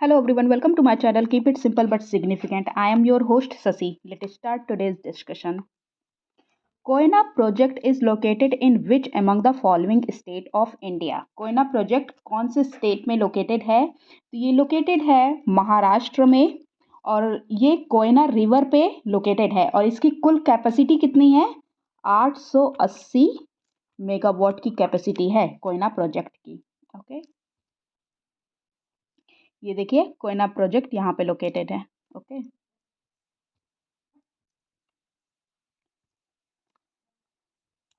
Hello everyone, welcome to my channel. Keep it simple but significant. I am your host Sasi. Let's start today's discussion. Koina project is located in which among the following state of India? Koyna project कौन से state में located है? तो ये located है महाराष्ट्र में और ये कोयना रिवर पे लोकेटेड है और इसकी कुल कैपेसिटी कितनी है? 880 मेगावाट की कैपेसिटी है कोयना प्रोजेक्ट की. ओके, ये देखिए कोयना प्रोजेक्ट यहाँ पे लोकेटेड है. Okay,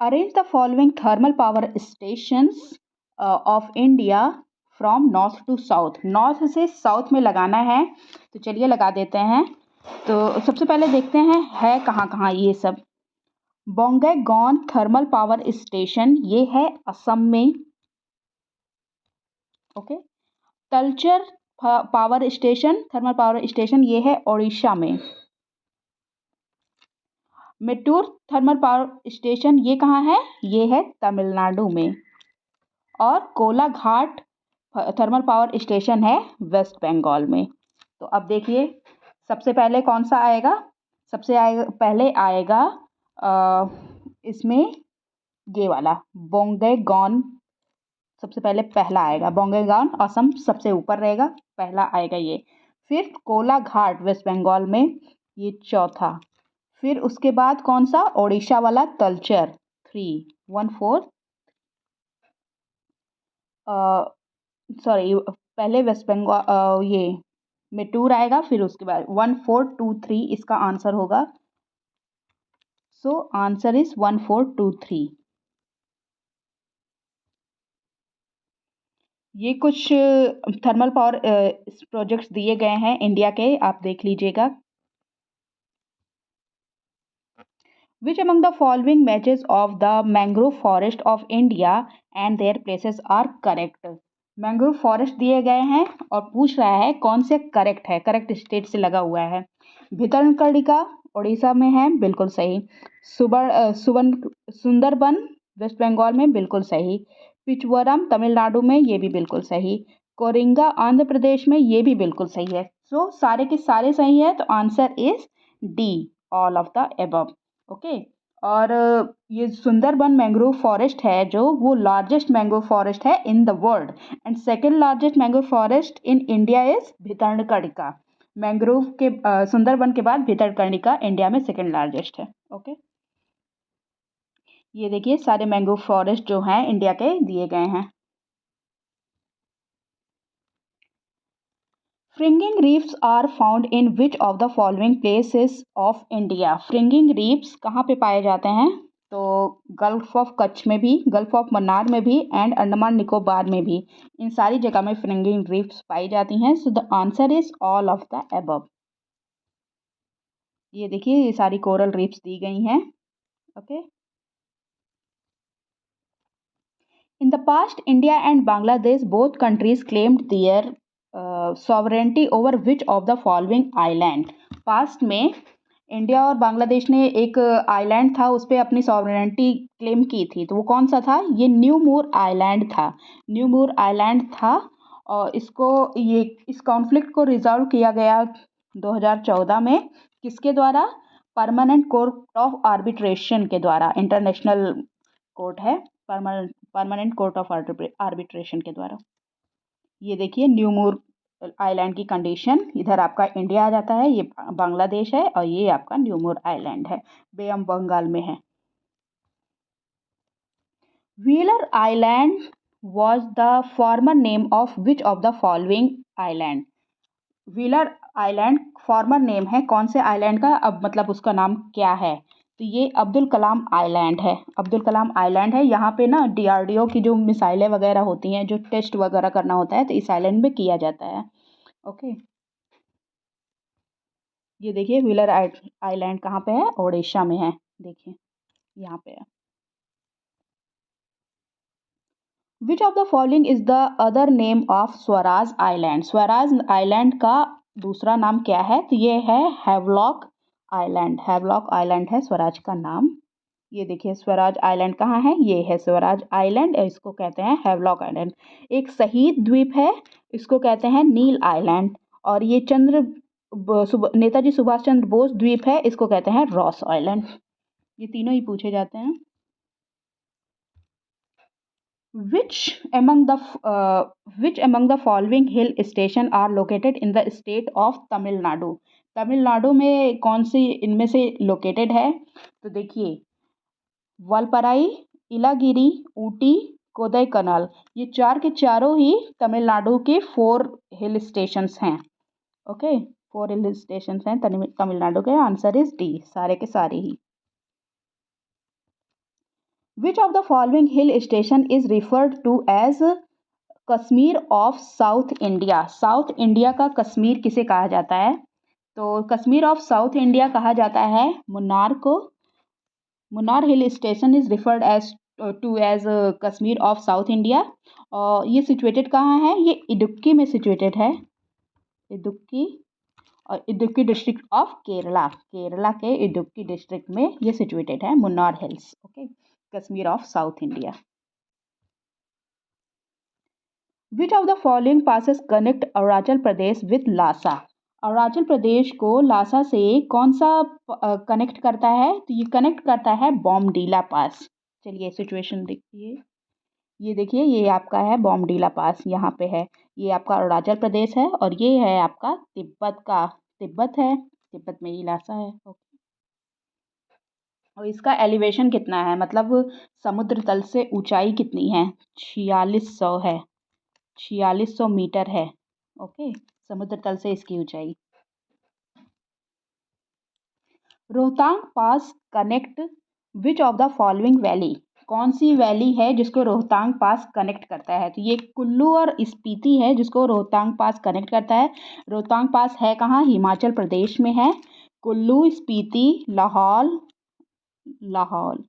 arrange the following thermal power stations of India from north to south. North से साउथ में लगाना है तो चलिए लगा देते हैं. तो सबसे पहले देखते हैं है कहाँ कहाँ ये सब. बोंगईगांव थर्मल पावर स्टेशन ये है असम में. Okay, Talcher power station thermal power station ये है उड़ीसा में. मेट्टूर थर्मल पावर स्टेशन ये कहाँ है? ये है तमिलनाडु में. और कोलाघाट थर्मल पावर स्टेशन है वेस्ट बंगाल में. तो अब देखिए सबसे पहले कौन सा आएगा. पहले आएगा इसमें ये वाला बोंगईगांव. सबसे पहले पहला आएगा बोंगईगांव. असम सबसे ऊपर रहेगा, पहला आएगा ये. फिर कोलाघाट वेस्ट बंगाल में, ये चौथा. फिर उसके बाद कौन सा? ओडिशा वाला तलचर 314. सॉरी, पहले वेस्ट बंगाल ये मेट्टूर आएगा, फिर उसके बाद 1423 इसका आंसर होगा. So answer is 1423. ये कुछ थर्मल पावर प्रोजेक्ट्स दिए गए हैं इंडिया के, आप देख लीजिएगा. Which among the following matches of the mangrove forest of India and their places are correct? Mangrove forest दिए गए हैं और पूछ रहा है कौन से करेक्ट है, करेक्ट स्टेट से लगा हुआ है. भितरकनिका उड़ीसा में है, बिल्कुल सही. सुंदरबन वेस्ट बंगाल में, बिल्कुल सही. पिचवरम तमिलनाडु में, ये भी बिल्कुल सही. कोरिंगा आंध्र प्रदेश में, ये भी बिल्कुल सही है. सो सारे के सारे सही है, तो answer is D, all of the above. Okay, और ये सुंदरबन मैंग्रोव फॉरेस्ट है जो वो लार्जेस्ट मैंग्रोव फॉरेस्ट है in the world. And second largest mangrove forest in India is Bhitarkanika. Mangrove के सुंदरबन के बाद भितरकनिका इंडिया में सेकेंड लार्जेस्ट है. ओके, ये देखिए सारे मैंग्रोव फॉरेस्ट जो हैं इंडिया के दिए गए हैं. Fringing reefs are found in which of the following places of India. Fringing reefs कहाँ पे पाए जाते हैं? तो गल्फ ऑफ कच्छ में भी, गल्फ ऑफ मन्नार में भी एंड अंडमान निकोबार में भी. इन सारी जगह में फ्रिंगिंग रीफ्स पाई जाती हैं. So the answer is all of the above. ये देखिए ये सारी कोरल रीफ्स दी गई हैं. Okay, in the past, India and Bangladesh both countries claimed their sovereignty over which of the following island. Past में India और बांग्लादेश ने एक आइलैंड था उस पर अपनी सॉवरेनिटी क्लेम की थी. तो वो कौन सा था? ये न्यू मूर आइलैंड था. न्यू मूर आइलैंड था और इस कॉन्फ्लिक्ट को रिजॉल्व किया गया 2014 में. किसके द्वारा? परमानेंट कोर्ट ऑफ आर्बिट्रेशन के द्वारा. इंटरनेशनल कोर्ट है, परमानेंट कोर्ट ऑफ आर्बिट्रेशन के द्वारा. ये देखिए न्यू मूर आइलैंड की कंडीशन. इधर आपका इंडिया आ जाता है, ये बांग्लादेश है और ये आपका न्यू मूर आइलैंड है, बे ऑफ बंगाल में है. Wheeler island was the former name of which of the following island. Wheeler island farmer name है कौन से आइलैंड का? अब मतलब उसका नाम क्या है? तो ये अब्दुल कलाम आइलैंड है. अब्दुल कलाम आइलैंड है. यहाँ पे ना डीआरडीओ की जो मिसाइलें वगैरह होती हैं, जो टेस्ट वगैरह करना होता है, तो इस आइलैंड में किया जाता है. ओके, ये देखिए व्हीलर आइलैंड कहाँ पे है? ओडिशा में है. देखिए यहाँ पे है. Which of the following is the other name of Swaraj island. Swaraj island का दूसरा नाम क्या है? तो ये है हैवलॉक आइलैंड. हैवलॉक आइलैंड है स्वराज का नाम. ये देखिए स्वराज आइलैंड कहाँ है, ये है स्वराज आइलैंड, इसको कहते हैं हैवलॉक आइलैंड। एक शहीद द्वीप है, इसको कहते हैं नील आइलैंड। और ये नेताजी सुभाष चंद्र बोस द्वीप है, इसको कहते हैं रॉस आइलैंड। ये तीनों ही पूछे जाते हैं। Which among the which among the following hill station are located in the state of Tamil Nadu? Tamil Nadu में कौन सी इनमें से लोकेटेड है? तो देखिए वालपराई, इलागिरी, ऊटी, कोडाईकनाल, ये चार के चारों ही तमिलनाडु के 4 हिल स्टेशंस हैं। ओके, 4 हिल स्टेशंस हैं तमिलनाडु के। आंसर इज डी, सारे के सारे ही। Which of the following hill station is referred to as Kashmir of south India? South India का कश्मीर किसे कहा जाता है? तो कश्मीर ऑफ साउथ इंडिया कहा जाता है मुन्नार को। Munnar hill station is referred as to as Kashmir of south India. और ये सिचुएटेड कहाँ है? ये इडुक्की में सिचुएटेड है, इडुक्की। और इडुक्की डिस्ट्रिक्ट ऑफ केरला, केरला के इडुक्की डिस्ट्रिक्ट में ये सिचुएटेड है Munnar hills. Okay, Kashmir of south India. Which of the following passes connect Arunachal Pradesh with Lhasa? Arunachal Pradesh को लासा से कौन सा कनेक्ट करता है? तो ये कनेक्ट करता है बॉमडीला पास। चलिए सिचुएशन देखिए, ये देखिए ये आपका है बॉमडीला पास, यहाँ पे है। ये आपका अरुणाचल प्रदेश है और ये है आपका तिब्बत का, तिब्बत है, तिब्बत में ही लासा है। ओके, और इसका एलिवेशन कितना है, मतलब समुद्र तल से ऊंचाई कितनी है? 4600 है, 4600 मीटर है। ओके, समुद्र तल से इसकी ऊंचाई। Rohtang pass connect which of the following valley? कौन सी वैली है जिसको रोहतांग पास कनेक्ट करता है? तो ये कुल्लू और स्पीति है जिसको रोहतांग पास कनेक्ट करता है। रोहतांग पास है कहाँ? हिमाचल प्रदेश में है। कुल्लू, स्पीति, लाहौल, लाहौल,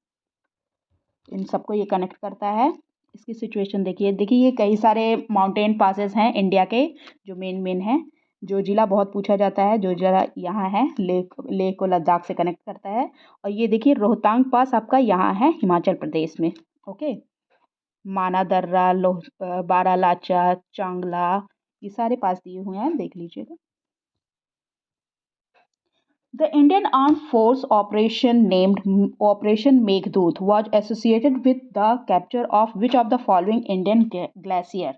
इन सबको ये कनेक्ट करता है। इसकी सिचुएशन देखिए, देखिए ये कई सारे माउंटेन पासेस हैं इंडिया के जो मेन मेन हैं। जो ज़िला बहुत पूछा जाता है, जो ज़िला यहाँ है, लेह को लद्दाख से कनेक्ट करता है। और ये देखिए रोहतांग पास आपका यहाँ है हिमाचल प्रदेश में। ओके, माना दर्रा, बारालाचा, चांगला, ये सारे पास दिए हुए हैं, देख लीजिएगा। The Indian Armed Force operation named Operation Meghdut was associated with the capture of which of the following Indian glacier?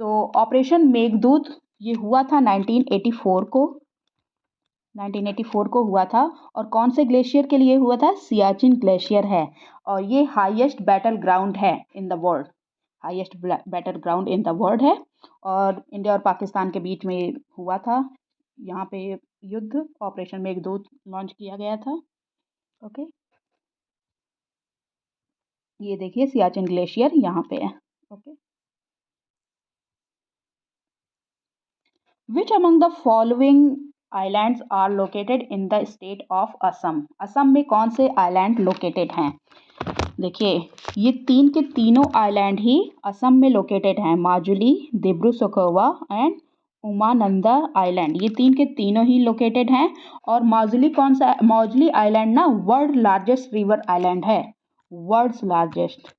तो ऑपरेशन मेघदूत ये हुआ था 1984 को, 1984 को हुआ था। और कौन से ग्लेशियर के लिए हुआ था? सियाचिन ग्लेशियर है। और ये हाईएस्ट बैटल ग्राउंड है in the world, highest battle ground in the world है। और इंडिया और पाकिस्तान के बीच में हुआ था यहाँ पे युद्ध। ऑपरेशन मेघदूत लॉन्च किया गया था। ओके, ये देखिए सियाचिन ग्लेशियर यहाँ पे है। Okay, which among the following islands are located in the state of Assam? Assam में कौन से आइलैंड लोकेटेड हैं? देखिए ये तीन के तीनों आइलैंड ही असम में लोकेटेड हैं। माजुली, दिब्रू सखोवा एंड उमानंदा आइलैंड, ये तीन के तीनों ही लोकेटेड हैं। और माजुली कौन सा? माजुली आइलैंड ना वर्ल्ड लार्जेस्ट रिवर आइलैंड है, वर्ल्ड्स लार्जेस्ट,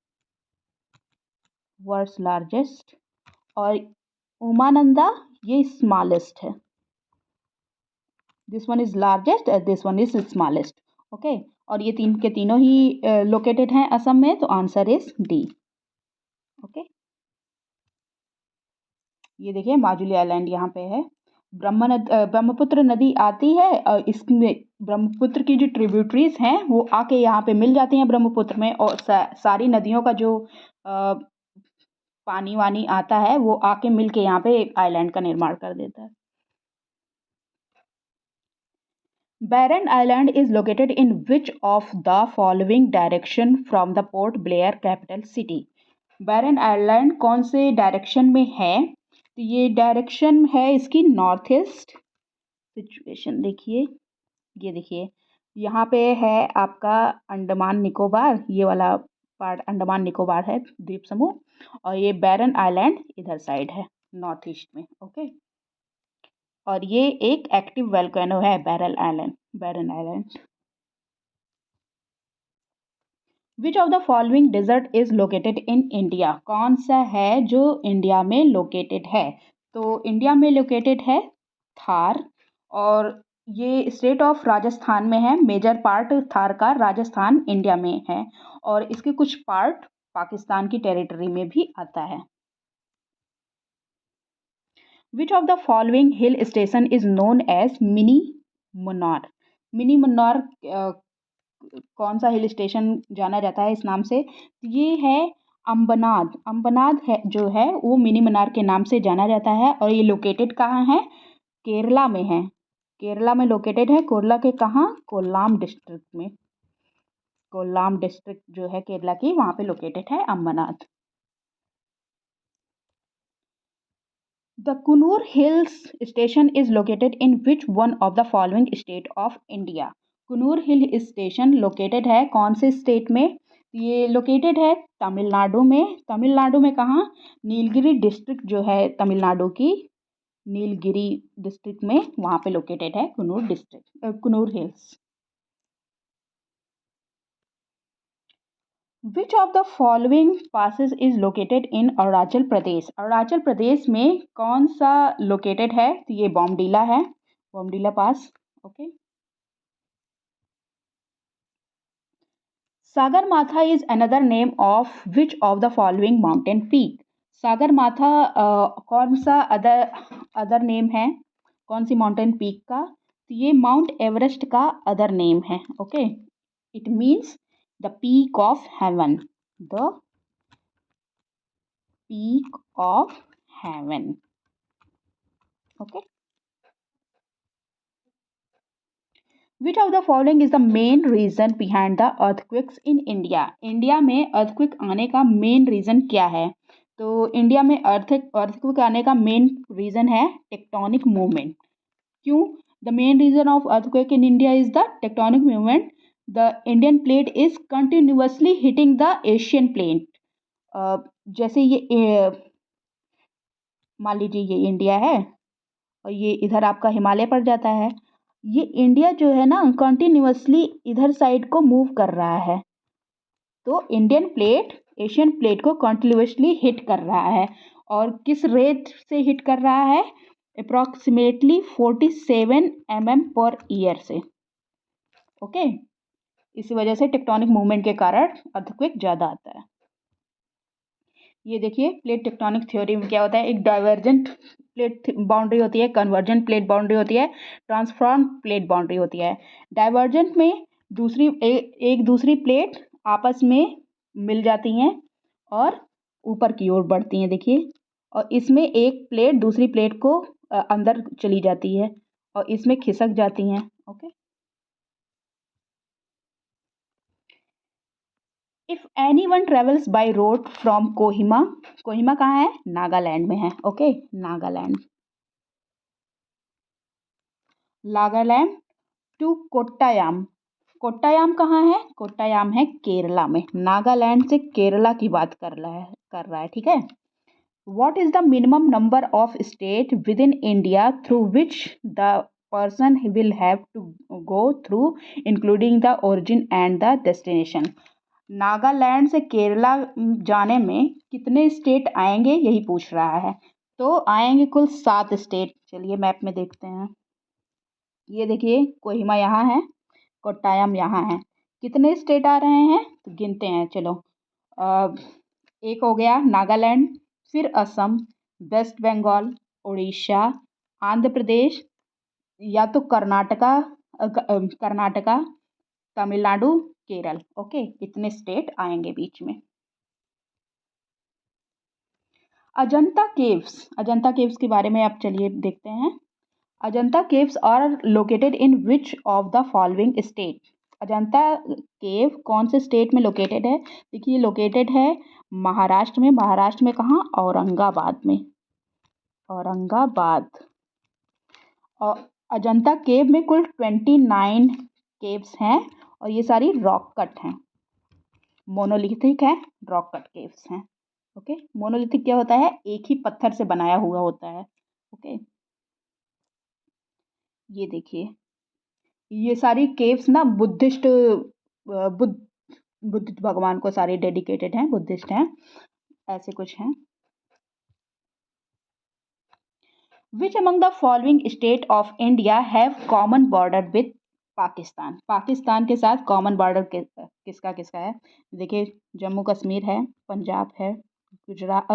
वर्ल्ड्स लार्जेस्ट। और उमानंदा ये स्मॉलेस्ट है, this one is largest, this one is smallest. Okay, और ये तीन के तीनों ही लोकेटेड हैं असम में, तो आंसर इज डी। ओके, ये देखिए माजुली आइलैंड यहाँ पे है। ब्रह्मपुत्र नदी आती है और इसमें ब्रह्मपुत्र की जो ट्रिब्यूटरीज हैं वो आके यहाँ पे मिल जाती हैं ब्रह्मपुत्र में। और सारी नदियों का जो पानी वानी आता है वो आके मिल के यहाँ पे एक आइलैंड का निर्माण कर देता है। Barren Island is located in which of the following direction from the Port Blair capital city? Barren Island कौन से डायरेक्शन में है? तो ये डायरेक्शन है इसकी नॉर्थ ईस्ट। सिचुएशन देखिए, ये देखिए यहाँ पे है आपका अंडमान निकोबार, ये वाला पार्ट अंडमान निकोबार है द्वीप समूह। और ये बैरन आइलैंड इधर साइड है नॉर्थ ईस्ट में। ओके, और ये एक एक्टिव वोल्केनो है Barren Island, Barren Island. Which of the following desert is located in India? कौन सा है जो इंडिया में लोकेटेड है? तो इंडिया में लोकेटेड है थार, और ये स्टेट ऑफ राजस्थान में है। मेजर पार्ट थार का राजस्थान इंडिया में है, और इसके कुछ पार्ट पाकिस्तान की टेरिटरी में भी आता है। Which of the following hill station is known as mini Munnar? Mini Munnar कौन सा हिल स्टेशन जाना जाता है इस नाम से? ये है अम्बनाद। अम्बनाद है जो है वो मिनी मनार के नाम से जाना जाता है, और ये लोकेटेड कहाँ है? केरला में है। केरला में लोकेटेड है। केरला के कहाँ? कोल्लाम डिस्ट्रिक्ट में। कोल्लाम डिस्ट्रिक्ट जो है केरला की, वहाँ पे लोकेटेड है Ambanad. The Coonoor hills station is located in which one of the following state of India? Coonoor hill station located है कौन से स्टेट में? ये लोकेटेड है तमिलनाडु में। तमिलनाडु में कहाँ? नीलगिरी डिस्ट्रिक्ट जो है तमिलनाडु की, नीलगिरी डिस्ट्रिक्ट में, वहाँ पे लोकेटेड है Coonoor district, Coonoor hills. Which of the following passes is located in Arunachal Pradesh? Arunachal Pradesh में कौन सा लोकेटेड है? तो ये बॉमडीला है, Bomdila pass. Okay. Sagarmatha is another name of which of the following mountain peak? Sagarmatha कौन सा अदर अदर नेम है कौन सी माउंटेन पीक का? तो ये माउंट एवरेस्ट का अदर नेम है। Okay, it means the peak of haven, the peak of heaven. Okay. Which of the following is the main reason behind the earthquakes in India? India में earthquake आने का main reason क्या है? तो India में earthquake आने का main reason है tectonic movement. क्यों? The main reason of earthquake in India is the tectonic movement. The Indian plate is continuously hitting the Asian plate. जैसे ये मान लीजिए ये इंडिया है, और ये इधर आपका हिमालय पड़ जाता है। ये इंडिया जो है ना कंटिन्यूअसली इधर साइड को मूव कर रहा है, तो इंडियन प्लेट एशियन प्लेट को कंटिन्यूअसली हिट कर रहा है। और किस रेट से हिट कर रहा है? अप्रॉक्सीमेटली 47 पर ईयर से। ओके, इसी वजह से टेक्टोनिक मूवमेंट के कारण अर्थक्वेक ज़्यादा आता है। ये देखिए प्लेट टेक्टोनिक थ्योरी में क्या होता है, एक डाइवर्जेंट प्लेट बाउंड्री होती है, कन्वर्जेंट प्लेट बाउंड्री होती है, ट्रांसफॉर्म प्लेट बाउंड्री होती है। डाइवर्जेंट में एक दूसरी प्लेट आपस में मिल जाती हैं और ऊपर की ओर बढ़ती हैं, देखिए। और इसमें एक प्लेट दूसरी प्लेट को अंदर चली जाती है और इसमें खिसक जाती हैं। Okay. If any one travels by road from Kohima, Kohima कहाँ है? नागालैंड में है। ओके, नागालैंड। नागालैंड टू कोट्टायाम, कोट्टायाम कहाँ है? कोट्टायाम है केरला में। नागालैंड से केरला की बात कर रहा है, ठीक है। What is the minimum number of state within India through which the person will have to go through, including the origin and the destination? Nagaland से केरला जाने में कितने स्टेट आएंगे, यही पूछ रहा है। तो आएंगे कुल 7 स्टेट। चलिए मैप में देखते हैं। ये देखिए कोहिमा यहाँ है, कोट्टायम यहाँ है। कितने स्टेट आ रहे हैं तो गिनते हैं, चलो। एक हो गया नागालैंड, फिर असम, वेस्ट बंगाल, उड़ीसा, आंध्र प्रदेश, या तो कर्नाटका, तमिलनाडु, केरल। ओके, इतने स्टेट आएंगे बीच में। अजंता केव्स के बारे में आप चलिए देखते हैं। Ajanta caves are located in which of the following state? Ajanta cave कौन से स्टेट में लोकेटेड है? देखिए लोकेटेड है महाराष्ट्र में। महाराष्ट्र में कहाँ? औरंगाबाद में, औरंगाबाद। और अजंता केव में कुल 29 केव्स हैं, और ये सारी रॉक कट हैं, मोनोलिथिक है, रॉक कट केव्स हैं। ओके, मोनोलिथिक क्या होता है? एक ही पत्थर से बनाया हुआ होता है। ओके, ये देखिए ये सारी केव्स ना बुद्ध बुद्ध भगवान को सारे डेडिकेटेड हैं, बुद्धिस्ट हैं, ऐसे कुछ हैं। विच among the following state of India have common border with Pakistan? Pakistan के साथ कॉमन बॉर्डर किसका किसका है? देखिए, जम्मू कश्मीर है, पंजाब है, गुजरात,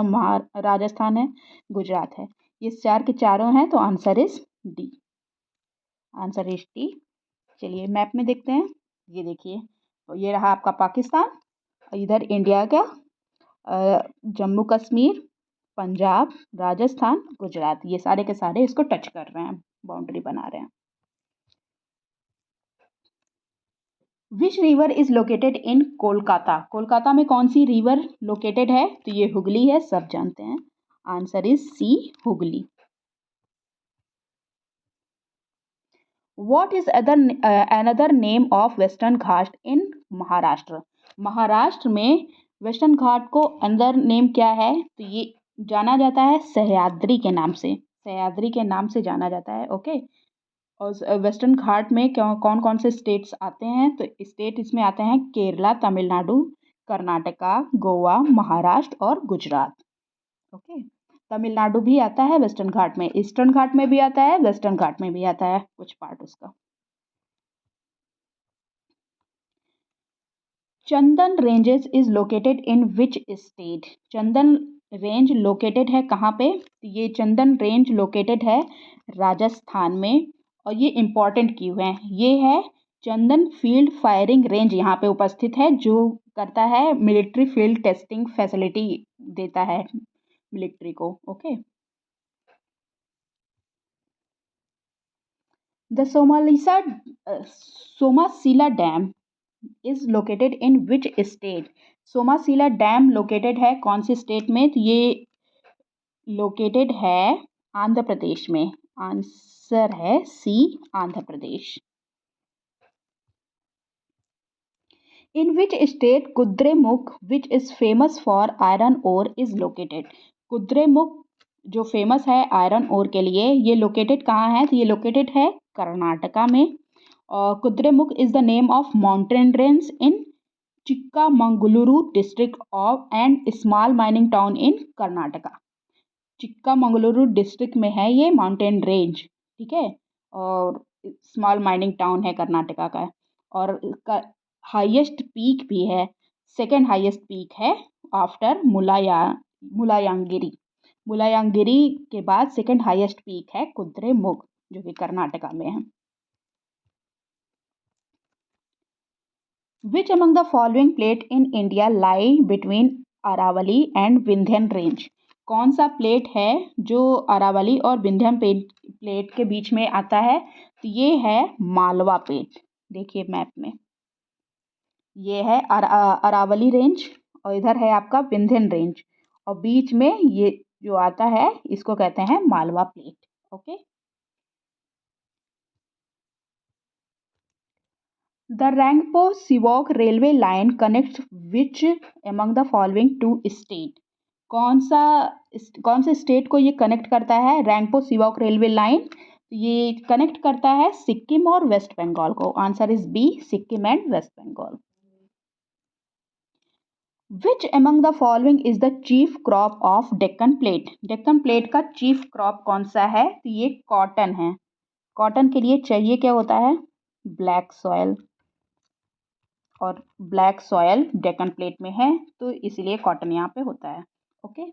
राजस्थान है, गुजरात है। ये चार के चारों हैं, तो answer is D. Answer is D. चलिए मैप में देखते हैं। ये देखिए, तो ये रहा आपका पाकिस्तान, और इधर इंडिया का जम्मू कश्मीर, पंजाब, राजस्थान, गुजरात, ये सारे के सारे इसको टच कर रहे हैं, बाउंड्री बना रहे हैं। विच रिवर इज लोकेटेड इन कोलकाता? कोलकाता में कौन सी रिवर लोकेटेड है? तो ये हुगली है, सब जानते हैं। Answer is C, Hooghly. What is another name of western Ghat in Maharashtra? Maharashtra में वेस्टर्न घाट को अंदर नेम क्या है? तो ये जाना जाता है सह्याद्री के नाम से, सह्याद्री के नाम से जाना जाता है। ओके, और वेस्टर्न घाट में कौन कौन से स्टेट्स आते हैं? तो स्टेट इसमें आते हैं केरला, तमिलनाडु, कर्नाटका, गोवा, महाराष्ट्र और गुजरात। ओके, तमिलनाडु भी आता है वेस्टर्न घाट में, ईस्टर्न घाट में भी आता है, वेस्टर्न घाट में भी आता है कुछ पार्ट उसका। Chandan ranges is located in which state? Chandan range located है कहाँ पे? ये चंदन रेंज लोकेटेड है राजस्थान में, और ये इंपॉर्टेंट क्यों है? ये है चंदन फील्ड फायरिंग रेंज यहाँ पे उपस्थित है, जो करता है मिलिट्री फील्ड टेस्टिंग फैसिलिटी देता है मिलिट्री को। Okay, the Somasila dam is located in which state? Somasila dam located है कौन सी स्टेट में? तो ये लोकेटेड है आंध्र प्रदेश में। आंसर है C, Andhra Pradesh. In which state Kudremukh which is famous for iron ore is located? Kudremukh जो फेमस है आयरन ओर के लिए, ये लोकेटेड कहाँ है? तो ये लोकेटेड है कर्नाटका में। और Kudremukh is the name of mountain range in Chikkamagaluru district of and small mining town in Karnataka. Chikkamagaluru district में है ये माउंटेन रेंज, ठीक है, और स्मॉल माइनिंग टाउन है कर्नाटका का, और हाईएस्ट पीक भी है, सेकंड हाईएस्ट पीक है आफ्टर मुलायांगिरी। मुलायांगिरी के बाद सेकंड हाईएस्ट पीक है कुद्रेमुख, जो कि कर्नाटका में है। Which among the following plate in India lie between Aravalli and Vindhyan range? कौन सा प्लेट है जो अरावली और विंध्यन प्लेट के बीच में आता है? तो ये है मालवा प्लेट। देखिए मैप में, ये है अरावली रेंज, और इधर है आपका विंध्यन रेंज, और बीच में ये जो आता है इसको कहते हैं Malwa plate. Okay, the Rangpo Sivok railway line connects which among the following two state? कौन से स्टेट को ये कनेक्ट करता है? रैंगपो सिवोक रेलवे लाइन ये कनेक्ट करता है सिक्किम और वेस्ट बंगाल को। Answer is B, Sikkim and West Bengal. Which among the following is the chief crop of Deccan plate? Deccan plate का चीफ क्रॉप कौन सा है? तो ये कॉटन है। कॉटन के लिए चाहिए क्या होता है? ब्लैक सॉयल, और ब्लैक सॉयल डेक्कन प्लेट में है, तो इसलिए कॉटन यहाँ पे होता है। ओके,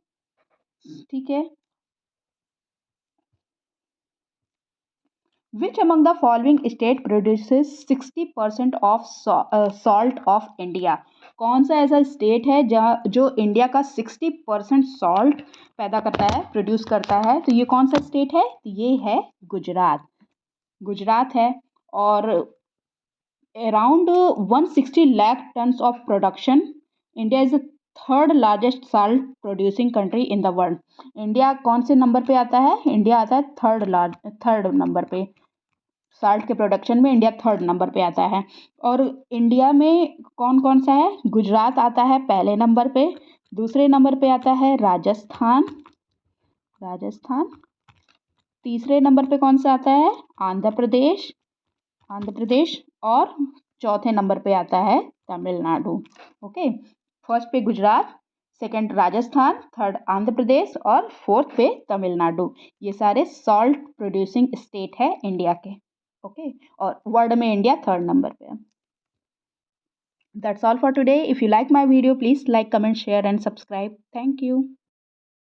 ठीक है। विच among the following state produces 60% of salt of India? कौन सा ऐसा स्टेट है जहाँ जो इंडिया का 60% सॉल्ट पैदा करता है, प्रोड्यूस करता है? तो ये कौन सा स्टेट है? तो ये है गुजरात। गुजरात है, और around 160 lakh tons of production. India is the third largest salt producing country in the world. India कौन से नंबर पे आता है? इंडिया आता है थर्ड नंबर पे। सॉल्ट के प्रोडक्शन में इंडिया थर्ड नंबर पे आता है। और इंडिया में कौन कौन सा है? गुजरात आता है पहले नंबर पे, दूसरे नंबर पे आता है राजस्थान, तीसरे नंबर पे कौन सा आता है? आंध्र प्रदेश, और चौथे नंबर पे आता है तमिलनाडु। ओके, फर्स्ट पे गुजरात, सेकंड राजस्थान, थर्ड आंध्र प्रदेश और फोर्थ पे तमिलनाडु। ये सारे सॉल्ट प्रोड्यूसिंग स्टेट है इंडिया के। ओके, और वर्ल्ड में इंडिया थर्ड नंबर पे है। That's all for today. If you like my video, please like, comment, share and subscribe. Thank you.